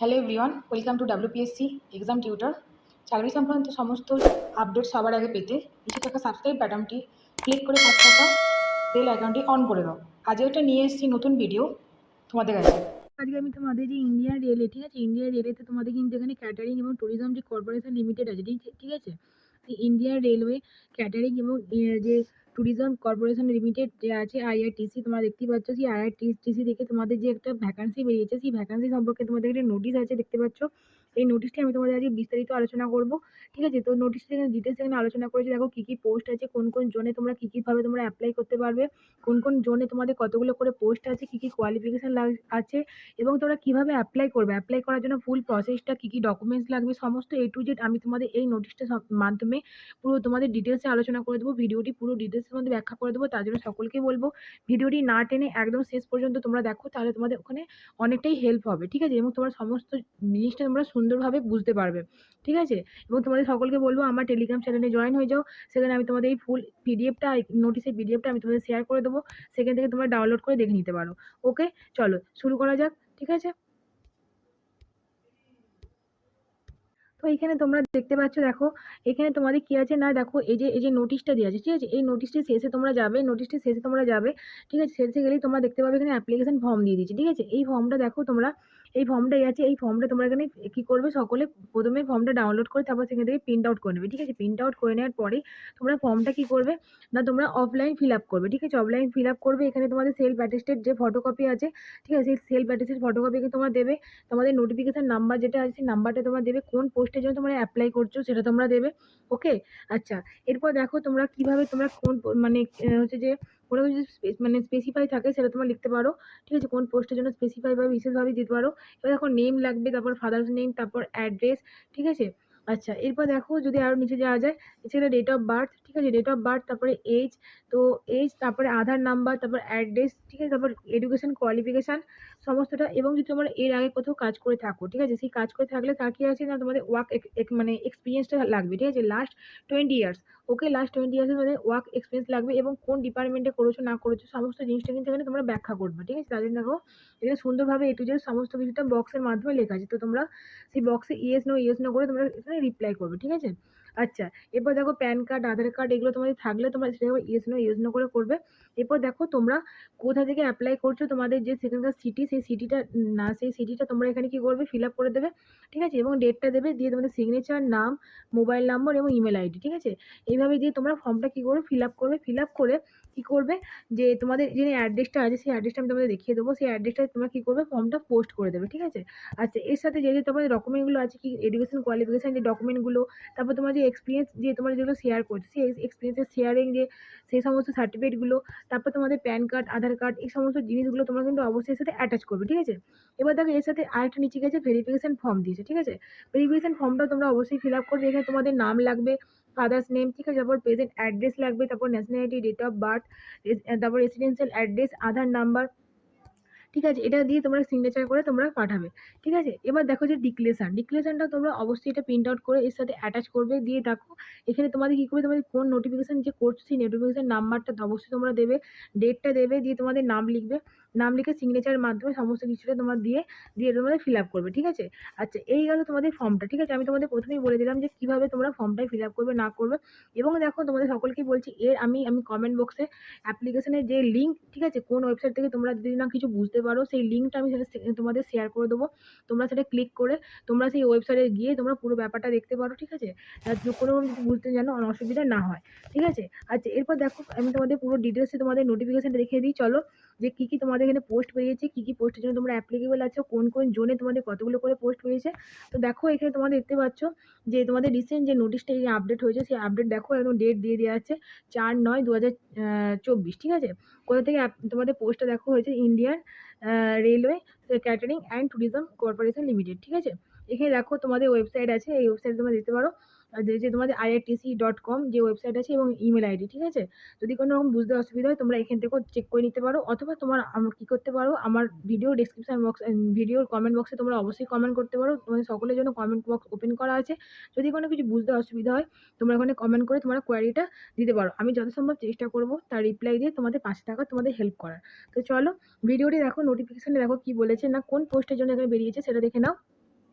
Hello everyone, welcome to WPSC exam tutor. চাকরি সংক্রান্ত সমস্ত আপডেট সবার আগে পেতে নিচে থাকা সাবস্ক্রাইব বাটনটি ক্লিক করে পাশে থাকা বেল আইকনটি অন করে দাও। আজকে একটা নিয়ে এসেছি নতুন ভিডিও তোমাদের কাছে। আজকে আমি তোমাদের যে ইন্ডিয়ান রেলে, ঠিক আছে, ইন্ডিয়ান রেলেতে তোমাদের কিন্তু এখানে ক্যাটারিং এবং ট্যুরিজম যে কর্পোরেশন লিমিটেড আছে, ঠিক আছে, ইন্ডিয়ান রেলওয়ে ক্যাটারিং এবং যে ট্যুরিজম কর্পোরেশন লিমিটেড যে আছে IRTC, তোমরা দেখতেই পাচ্ছ। সেই IRTC দেখে তোমাদের যে একটা ভ্যাকান্সি বেরিয়েছে, সেই ভ্যাকান্সি সম্পর্কে তোমাদের একটা নোটিশ আছে, দেখতে পাচ্ছ। এই নোটিশটি আমি তোমাদের আজকে বিস্তারিত আলোচনা করব, ঠিক আছে। তো নোটিশটি এখানে ডিটেলস এখানে আলোচনা করেছি। দেখো কি কি পোস্ট আছে, কোন কোন জোনে তোমরা কি কি ভাবে তোমরা অ্যাপ্লাই করতে পারবে, কোন কোন জোনে তোমাদের কতগুলো করে পোস্ট আছে, কি কি কোয়ালিফিকেশন আছে, এবং তোমরা কিভাবে অ্যাপ্লাই করবে, অ্যাপ্লাই করার জন্য ফুল প্রসেসটা, কি কি ডকুমেন্টস লাগবে, সমস্ত A to Z আমি তোমাদের এই নোটিশটা মাধ্যমে পুরো তোমাদের ডিটেলসে আলোচনা করে দেবো। ভিডিওটি পুরো ডিটেলসের মধ্যে ব্যাখ্যা করে দেবো। তার জন্য সকলকে বলবো ভিডিওটি না টেনে একদম শেষ পর্যন্ত তোমরা দেখো, তাহলে তোমাদের ওখানে অনেকটাই হেল্প হবে, ঠিক আছে, এবং তোমার সমস্ত জিনিসটা তোমরা সুন্দরভাবে বুঝতে পারবে, ঠিক আছে। এবং তোমাদের সকলকে বলবো আমার টেলিগ্রাম চ্যানেলে জয়েন হয়ে যাও। সেখানে আমি তোমাদের এই ফুল পিডিএফটা, নোটিশের পিডিএফটা আমি তোমাদের শেয়ার করে দেবো। সেখান থেকে তোমরা ডাউনলোড করে দেখে নিতে পারো। ওকে, চলো শুরু করা যাক, ঠিক আছে। তো এখানে তোমরা দেখতে পাচ্ছ, দেখো এখানে তোমাদের কি আছে না, দেখো এই যে নোটিশটা দেওয়া আছে, ঠিক আছে। এই নোটিশটি শেষে তোমরা যাবে, ঠিক আছে। শেষে গেলেই তোমরা দেখতে পাবে এখানে অ্যাপ্লিকেশন ফর্ম দিয়ে দিয়েছে, ঠিক আছে। এই ফর্মটা দেখো তোমরা, এই ফর্মটাই আছে। এই ফর্মটা তোমরা এখানে কি করবে, সকলে প্রথমে ফর্মটা ডাউনলোড করে তারপর সেখান থেকে প্রিন্ট আউট করে নেবে, ঠিক আছে। প্রিন্ট আউট করে নেওয়ার পরে তোমরা ফর্মটা কি করবে না, তোমরা অফলাইন ফিল আপ করবে, ঠিক আছে। অফলাইন ফিল আপ করবে। এখানে তোমাদের সেলফ অ্যাটেস্টেড যে ফটোকপি আছে, ঠিক আছে, সেই সেলফ অ্যাটেস্টেড ফটোকপিকে তোমরা দেবে। তোমাদের নোটিফিকেশন নাম্বার যেটা আছে, সেই নাম্বারটা তোমরা দেবে। কোন পোস্টের জন্য তোমরা অ্যাপ্লাই করছো সেটা তোমরা দেবে। ওকে, আচ্ছা। এরপর দেখো তোমরা কিভাবে তোমরা কোন মানে হচ্ছে যে কোনো কিছু মানে স্পেসিফাই থাকে সেটা তোমরা লিখতে পারো, ঠিক আছে। কোন পোস্টের জন্য স্পেসিফাই বা বিশেষভাবে দিতে পারো। এবার দেখো নেম লাগবে, তারপর ফাদার্স নেম, তারপর অ্যাড্রেস, ঠিক আছে। আচ্ছা, এরপর দেখো যদি আরো নিচে যাওয়া যায়, সেটা ডেট অফ বার্থ, ঠিক আছে, ডেট অফ বার্থ, তারপরে এজ, তো এজ, তারপরে আধার নাম্বার, তারপর অ্যাড্রেস, ঠিক আছে, তারপর এডুকেশন কোয়ালিফিকেশন সমস্তটা। এবং যদি তোমরা এর আগে কোথাও কাজ করে থাকো, ঠিক আছে, সেই কাজ করে থাকলে তার কি আছে না, তোমাদের ওয়ার্ক মানে এক্সপিরিয়েন্সটা লাগবে, ঠিক আছে, লাস্ট 20 ইয়ার্স। ওকে, লাস্ট 20 ইয়ার্সের তোমাদের ওয়ার্ক এক্সপিরিয়েন্স লাগবে, এবং কোন ডিপার্টমেন্টে করেছো না করেছো সমস্ত জিনিসটা কিন্তু এখানে তোমরা ব্যাখ্যা করবে, ঠিক আছে। তাদের দেখো এখানে সুন্দরভাবে A to Z সমস্ত কিছুটা বক্সের মাধ্যমে লেখা আছে। তো তোমরা সেই বক্সে ইয়েস নো করে তোমরা এখানে রিপ্লাই করবে, ঠিক আছে। আচ্ছা, এরপর দেখো প্যান কার্ড, আধার কার্ড এগুলো তোমাদের থাকলে তোমরা সেটা ইয়েস নো করে করবে। এরপর দেখো তোমরা কোথা থেকে অ্যাপ্লাই করছো, তোমাদের যে সেখানকার সিটি, সেই সিটিটা না, সেই সিটিটা তোমরা এখানে কি করবে, ফিল আপ করে দেবে, ঠিক আছে, এবং ডেটটা দেবে, দিয়ে তোমাদের সিগনেচার, নাম, মোবাইল নাম্বার এবং ইমেল আইডি, ঠিক আছে। এইভাবে দিয়ে তোমরা ফর্মটা কি করবে, ফিল আপ করবে। ফিল আপ করে কি করবে, যে তোমাদের যে অ্যাড্রেসটা আছে, সেই অ্যাড্রেসটা আমি তোমাদের দেখিয়ে দেবো। সেই অ্যাড্রেসটা তোমরা কি করবে, ফর্মটা পোস্ট করে দেবে, ঠিক আছে। আচ্ছা, এর সাথে যে তোমাদের ডকুমেন্টগুলো আছে, কি এডুকেশন কোয়ালিফিকেশন যে ডকুমেন্টগুলো, তারপর তোমার যে এক্সপিরিয়েন্স যে তোমরা যেগুলো শেয়ার করছো, সেই এক্সপিরিয়েন্সের শেয়ারিং যে সেই সমস্ত সার্টিফিকেটগুলো, তারপর তোমাদের প্যান কার্ড, আধার কার্ড, এই সমস্ত জিনিসগুলো তোমরা কিন্তু অবশ্যই এর সাথে অ্যাটাচ করবে, ঠিক আছে। এবার দেখো এর সাথে আরেকটা নিচে গেছে ভেরিফিকেশন ফর্ম দিয়েছে, ঠিক আছে। ভেরিফিকেশন ফর্মটাও তোমরা অবশ্যই ফিল আপ করবে। এখানে তোমাদের নাম লাগবে, ফাদার্স নেম, ঠিক আছে, তারপর প্রেজেন্ট অ্যাড্রেস লাগবে, তারপর ন্যাশনালিটি, ডেট অফ বার্থ, তারপর রেসিডেন্সিয়াল অ্যাড্রেস, আধার নাম্বার, ঠিক আছে। এটা দিয়ে তোমরা সিগনেচার করে তোমরা পাঠাবে, ঠিক আছে। এবার দেখো যে ডিক্লেরেশনটা তোমরা অবশ্যই এটা প্রিন্ট আউট করে এর সাথে অ্যাটাচ করবে। দিয়ে দেখো এখানে তোমাদের কি করবে, তোমাদের কোন নোটিফিকেশন যে করছো সেই নোটিফিকেশন নাম্বারটা অবশ্যই তোমরা দেবে, ডেটটা দেবে, দিয়ে তোমাদের নাম লিখবে। নাম লিখে সিগনেচারের মাধ্যমে সমস্ত কিছুটা তোমরা দিয়ে তোমাদের ফিল আপ করবে, ঠিক আছে। আচ্ছা, এই গেল তোমাদের ফর্মটা, ঠিক আছে। আমি তোমাদের প্রথমেই বলে দিলাম যে কিভাবে তোমরা ফর্মটাই ফিল আপ করবে না করবে। এবং দেখো তোমাদের সকলকেই বলছি, এর আমি কমেন্ট বক্সে অ্যাপ্লিকেশনের যে লিঙ্ক, ঠিক আছে, কোন ওয়েবসাইট থেকে তোমরা যদি না কিছু বুঝতে পারো, সেই লিঙ্কটা আমি সেটা তোমাদের শেয়ার করে দেবো। তোমরা সেটা ক্লিক করে তোমরা সেই ওয়েবসাইটে গিয়ে তোমরা পুরো ব্যাপারটা দেখতে পারো, ঠিক আছে। কোনো কিছু বুঝতে যেন অসুবিধা না হয়, ঠিক আছে। আচ্ছা, এরপর দেখো আমি তোমাদের পুরো ডিটেলসে তোমাদের নোটিফিকেশনটা দেখিয়ে দিই, চলো, যে কি কি তোমাদের এখানে পোস্ট বেরিয়েছে, কি কি পোস্টের জন্য তোমরা অ্যাপ্লিকেবল আছো, কোন কোন জোনে তোমাদের কতগুলো করে পোস্ট বেরিয়েছে। তো দেখো এখানে তোমরা দেখতে পাচ্ছ যে তোমাদের রিসেন্ট যে নোটিশটা এই আপডেট হয়েছে, সেই আপডেট দেখো একদম ডেট দিয়ে দেওয়া আছে 4/9/2024, ঠিক আছে। কোথা থেকে তোমাদের পোস্টটা দেখো হয়েছে, Indian railway catering and tourism corporation limited, ঠিক আছে। এখানে দেখো তোমাদের ওয়েবসাইট আছে, এই ওয়েবসাইট তোমরা দেখতে পারো, যে তোমাদের IRTC.com যে ওয়েবসাইট আছে এবং ইমেল আইডি, ঠিক আছে। যদি কোনো রকম বুঝতে অসুবিধা হয় তোমরা এখান থেকেও চেক করে নিতে পারো, অথবা তোমার কি করতে পারো, আমার ভিডিও ডিসক্রিপশন বক্স, ভিডিওর কমেন্ট বক্সে তোমরা অবশ্যই কমেন্ট করতে পারো। তোমাদের সকলের জন্য কমেন্ট বক্স ওপেন করা আছে। যদি কোনো কিছু বুঝতে অসুবিধা হয় তোমরা ওখানে কমেন্ট করে তোমার কোয়ারিটা দিতে পারো। আমি যথাসম্ভব চেষ্টা করব তার রিপ্লাই দিয়ে তোমাদের পাশে থাকা, তোমাদের হেল্প করার। তো চলো ভিডিওটি দেখো, নোটিফিকেশনে দেখো কি বলেছে না, কোন পোস্টের জন্য এখানে বেরিয়েছে সেটা দেখে নাও।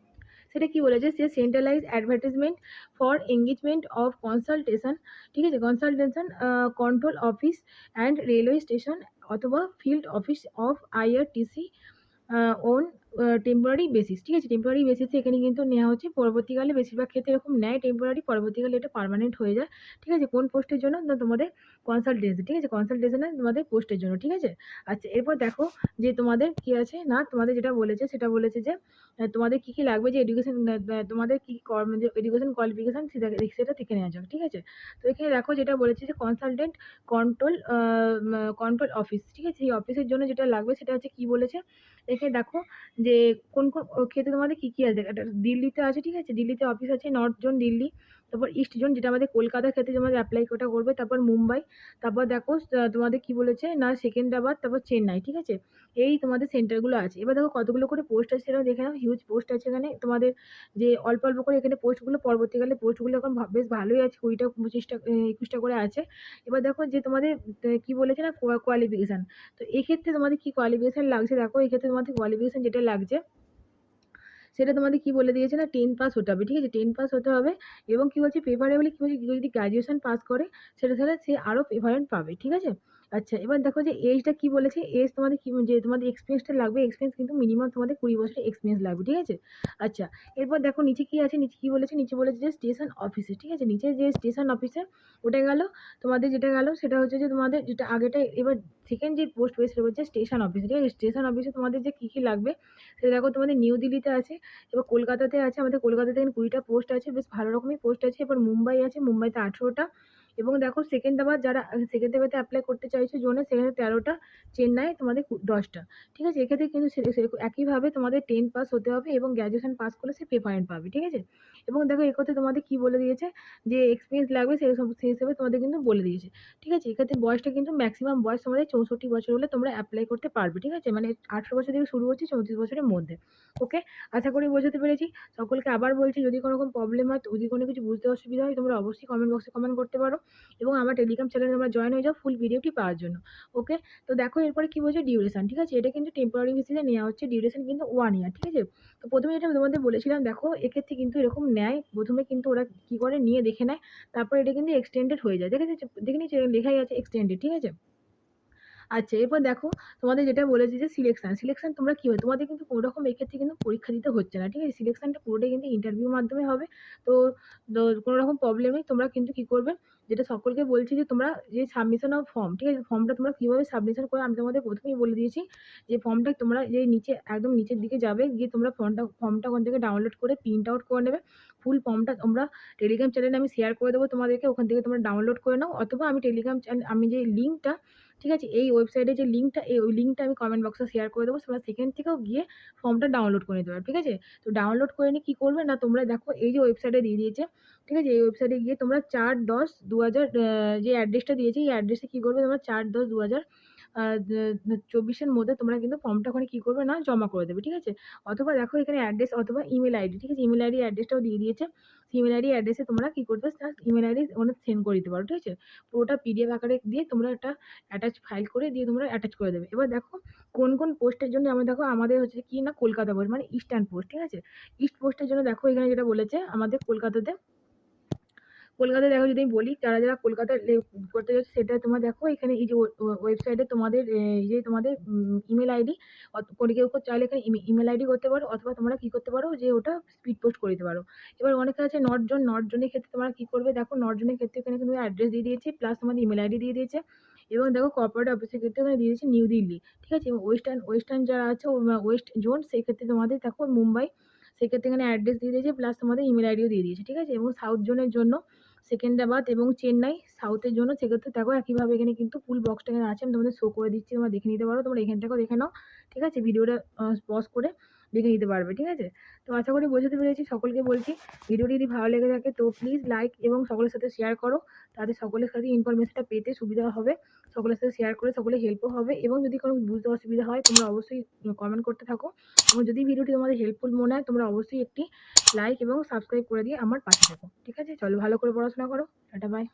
সেটা কি বলেছে, সে centralise advertisement for engagement of consultation, ঠিক আছে, consultation control office and railway station অথবা field office of IRTC on temporary basis, ঠিক আছে, টেম্পোরারি বেসিসে এখানে কিন্তু নেওয়া হচ্ছে, পরবর্তীকালে বেশিরভাগ ক্ষেত্রে এরকম নেয় টেম্পোরারি, পরবর্তীকালে এটা পার্মানেন্ট হয়ে যায়, ঠিক আছে, কোন পোস্টের জন্য, না তোমাদের কনসালটেন্সি, ঠিক আছে, কনসালটেশনে তোমাদের পোস্টের জন্য, ঠিক আছে। আচ্ছা, এরপর দেখো যে তোমাদের কি আছে, না তোমাদের যেটা বলেছে সেটা বলেছে যে তোমাদের কি কি লাগবে, যে এডুকেশন, তোমাদের কি যে এডুকেশন কোয়ালিফিকেশন সেটা থেকে নেওয়া যাক, ঠিক আছে। তো এখানে দেখো যেটা বলেছে যে কনসালটেন্ট কন্ট্রোল কন্ট্রোল অফিস, ঠিক আছে, এই অফিসের জন্য যেটা লাগবে সেটা হচ্ছে কি বলেছে, এখানে দেখো যে কোন কোন ক্ষেত্রে তোমাদের কি কি আছে, একটা দিল্লিতে আছে, ঠিক আছে, দিল্লিতে অফিস আছে, নর্থ জোন দিল্লি, তারপর ইস্ট জোন যেটা আমাদের কলকাতার ক্ষেত্রে তোমাদের অ্যাপ্লাই ওটা করবে, তারপর মুম্বাই, তারপর দেখো তোমাদের কি বলেছে না সেকেন্দ্রাবাদ, তারপর চেন্নাই, ঠিক আছে, এই তোমাদের সেন্টারগুলো আছে। এবার দেখো কতগুলো করে পোস্ট আছে সেটাও দেখে নাও, হিউজ পোস্ট আছে এখানে তোমাদের, যে অল্প অল্প করে এখানে পোস্টগুলো, পরবর্তীকালে পোস্টগুলো এখন বেশ ভালোই আছে, 20টা 25টা 21টা করে আছে। এবার দেখো যে তোমাদের কি বলেছে না কোয়ালিফিকেশন, তো এক্ষেত্রে তোমাদের কি কোয়ালিফিকেশন লাগছে, দেখো এক্ষেত্রে তোমাদের কোয়ালিফিকেশন যেটা লাগছে সেটা তোমাদের কি বলে দিয়েছে না 10 পাস হতে হবে, ঠিক আছে, 10 পাস হতে হবে, এবং কি বলছে প্রেফারেবলি কি বলছে, কেউ যদি গ্র্যাজুয়েশন পাস করে সেটা তাহলে সে আরও প্রেফারেন্স পাবে, ঠিক আছে। আচ্ছা, এবার দেখো যে এজটা কি বলেছে, এজ তোমাদের কি, যে তোমাদের এক্সপিরিয়েন্সটা লাগবে, এক্সপিরিয়েন্স কিন্তু মিনিমাম তোমাদের 20 বছরের এক্সপিরিয়েন্স লাগবে, ঠিক আছে। আচ্ছা, এরপর দেখো নিচে কি আছে, নিচে কি বলেছে, নিচে বলেছে যে স্টেশন অফিসে, ঠিক আছে, নিচে যে স্টেশন অফিসে ওটা গেল, তোমাদের যেটা গেল সেটা হচ্ছে যে তোমাদের যেটা আগেটা, এবার সেকেন্ড যে পোস্ট পেয়েছে সেটা হচ্ছে স্টেশন অফিসে, ঠিক আছে, স্টেশন অফিসে তোমাদের যে কি কি লাগবে সেটা দেখো, তোমাদের নিউ দিল্লিতে আছে, এবার কলকাতাতে আছে, আমাদের কলকাতাতে 20টা পোস্ট আছে, বেশ ভালো রকমই পোস্ট আছে, এবার মুম্বাই আছে, মুম্বাইতে 18টা, এবং দেখো সেকেন্দ্রাবাদ যারা সেকেন্দ্রাবাদে অ্যাপ্লাই করতে চাইছো জোনে সেখানে 13টা, চেন্নাই তোমাদের 10টা, ঠিক আছে। এক্ষেত্রে কিন্তু একইভাবে তোমাদের 10 পাস হতে হবে এবং গ্র্যাজুয়েশন পাস করলে সে প্রেফারেন্স পাবে, ঠিক আছে। এবং দেখো এক্ষেত্রে তোমাদের কি বলে দিয়েছে, যে এক্সপিরিয়েন্স লাগবে সেই হিসেবে তোমাদের কিন্তু বলে দিয়েছে, ঠিক আছে। এক্ষেত্রে বয়সটা কিন্তু ম্যাক্সিমাম বয়স তোমাদের 64 বছর হলে তোমরা অ্যাপ্লাই করতে পারবে, ঠিক আছে, মানে 18 বছর থেকে শুরু হচ্ছে 34 বছরের মধ্যে। ওকে, আশা করি বোঝাতে পেরেছি। সকলকে আবার বলছি, যদি কোনো রকম প্রবলেম হয়, যদি কোনো কিছু বুঝতে অসুবিধা হয়, তোমরা অবশ্যই কমেন্ট বক্সে কমেন্ট করতে পারো, এবং আমার টেলিগ্রাম চ্যানেলে তোমরা জয়েন হয়ে যাও ফুল ভিডিওটি পাওয়ার জন্য। ওকে, তো দেখো এরপরে কি বলছে ডিউরেশন, ঠিক আছে, এটা কিন্তু টেম্পোরারি বেসিসে নেওয়া হচ্ছে, ডিউরেশন কিন্তু 1 ইয়ার, ঠিক আছে। তো প্রথমে যেটা আমি তোমাদের বলেছিলাম, দেখো এক্ষেত্রে কিন্তু এরকম নেয়, প্রথমে কিন্তু ওরা কি করে নিয়ে দেখে নেয়, তারপর এটা কিন্তু এক্সটেন্ডেড হয়ে যায়, দেখে দেখে নিচ্ছে লেখাই আছে এক্সটেন্ডেড, ঠিক আছে। আচ্ছা, এরপর দেখো তোমাদের যেটা বলেছে যে সিলেকশন তোমরা কি হয়, তোমাদের কিন্তু কোনো রকম এক্ষেত্রে কিন্তু পরীক্ষা দিতে হচ্ছে না, ঠিক আছে, সিলেকশনটা পুরোটাই কিন্তু ইন্টারভিউ মাধ্যমে হবে। তো কোনো রকম প্রবলেম নেই, তোমরা কিন্তু কি করবে, যেটা সকলকে বলছি যে তোমরা যে সাবমিশন অফ ফর্ম, ঠিক আছে, ফর্মটা তোমরা কিভাবে সাবমিশন করে আমি তোমাদের প্রথমেই বলে দিয়েছি, যে ফর্মটা তোমরা যে নিচে একদম নিচের দিকে যাবে, গিয়ে তোমরা ফর্মটা ওখান থেকে ডাউনলোড করে প্রিন্ট আউট করে নেবে, ফুল ফর্মটা তোমরা টেলিগ্রাম চ্যানেলে আমি শেয়ার করে দেবো তোমাদেরকে, ওখান থেকে তোমরা ডাউনলোড করে নাও, অথবা আমি টেলিগ্রাম চ্যানেল আমি যে লিঙ্কটা, ঠিক আছে, এই ওয়েবসাইটের যে লিঙ্কটা, ওই লিঙ্কটা আমি কমেন্ট বক্সে শেয়ার করে দেবো, তোমরা সেখান থেকেও গিয়ে ফর্মটা ডাউনলোড করে নিতে পারো, ঠিক আছে। তো ডাউনলোড করে নিয়ে কি করবে না, তোমরা দেখো এই যে ওয়েবসাইটে দিয়ে দিয়েছে, ঠিক আছে, এই ওয়েবসাইটে গিয়ে তোমরা 4/10/2000 যে অ্যাড্রেসটা দিয়েছে, এই অ্যাড্রেসে কি করবে, তোমরা 4/10/2024 মধ্যে তোমরা কিন্তু ফর্মটা ওখানে কি করবে না জমা করে দেবে, ঠিক আছে। অথবা দেখো এখানে অ্যাড্রেস অথবা ইমেল আইডি, ঠিক আছে, ইমেল আইডি অ্যাড্রেসটাও দিয়ে দিয়েছে, ইমেল আইডি অ্যাড্রেসে তোমরা কি করবে, ইমেল আইডি ওখানে সেন্ড করে দিতে পারো, ঠিক আছে। পুরোটা পিডিএফ আকারে দিয়ে তোমরা একটা অ্যাটাচ ফাইল করে দিয়ে তোমরা অ্যাটাচ করে দেবে। এবার দেখো কোন কোন পোস্টের জন্য দেখো আমাদের হচ্ছে কি না কলকাতা পোস্ট মানে ইস্টার্ন পোস্ট, ঠিক আছে। ইস্ট পোস্টের জন্য দেখো এখানে যেটা বলেছে আমাদের কলকাতায় দেখো যদি আমি বলি, যারা যারা কলকাতায় করতে যাচ্ছে সেটা তোমরা দেখো এখানে এই যে ওয়েবসাইটে তোমাদের এই যে তোমাদের ইমেল আইডি, কেউ কেউ চাইলে এখানে ইমেল আইডি করতে পারো, অথবা তোমরা কি করতে পারো যে ওটা স্পিড পোস্ট করে দিতে পারো। এবার অনেকে আছে নর্থ জোনের ক্ষেত্রে তোমরা কি করবে, দেখো নর্থ জোনের ক্ষেত্রে এখানে কিন্তু অ্যাড্রেস দিয়ে দিয়েছে, প্লাস তোমাদের ইমেল আইডি দিয়ে দিয়েছে, এবং দেখো কর্পোরেট অফিসের ক্ষেত্রে ওখানে দিয়ে দিয়েছে নিউ দিল্লি, ঠিক আছে। এবং ওয়েস্টার্ন যারা আছে ওয়েস্ট জোন সেক্ষেত্রে তোমাদের দেখো মুম্বাই, সেক্ষেত্রে এখানে অ্যাড্রেস দিয়ে দিয়েছে, প্লাস তোমাদের ইমেল আইডিও দিয়ে দিয়েছে, ঠিক আছে। এবং সাউথ জোনের জন্য সেকেন্দ্রাবাদ এবং চেন্নাই সাউথের জন্য সেক্ষেত্রে দেখো একইভাবে এখানে কিন্তু ফুল বক্সটা এখানে আছে, আমি তোমাদের শো করে দিচ্ছি, তোমরা দেখে নিতে পারো, তোমরা এখান থেকেও দেখে নাও, ঠিক আছে, ভিডিওটা পজ করে দেখে নিতে পারবে, ঠিক আছে। তো আশা করি বোঝাতে পেরেছি। সকলকে বলছি ভিডিওটি যদি ভালো লেগে থাকে তো প্লিজ লাইক এবং সকলের সাথে শেয়ার করো, তাতে সকলের সাথে ইনফরমেশনটা পেতে সুবিধা হবে, সকলের সাথে শেয়ার করে সকলে হেল্পও হবে, এবং যদি কোনো বুঝতে অসুবিধা হয় তোমরা অবশ্যই কমেন্ট করতে থাকো, এবং যদি ভিডিওটি তোমাদের হেল্পফুল মনে হয় তোমরা অবশ্যই একটি লাইক এবং সাবস্ক্রাইব করে দিয়ে আমার পাশে থেকো, ঠিক আছে। চলো ভালো করে পড়াশোনা করো, টাটা বাই।